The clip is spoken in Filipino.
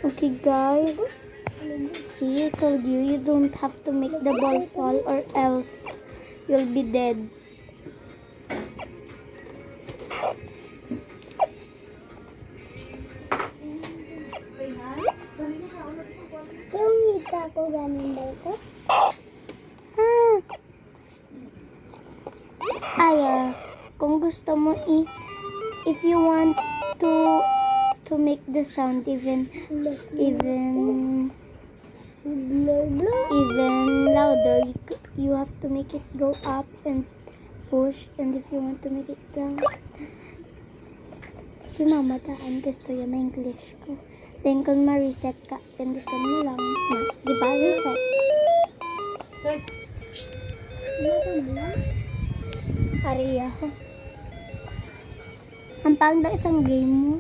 Okay guys, see, I told you, you don't have to make the ball fall or else you'll be dead. Yung hita ko ganun daw ko. Kung gusto mo if you want to make the sound even louder, you have to make it go up and push, and if you want to make it down, si mama taan gusto yung ma-English ko. Then kung ma-reset ka, pindutin mo lang na, di ba, reset? Ariya ho. Ang pangda isang game mo.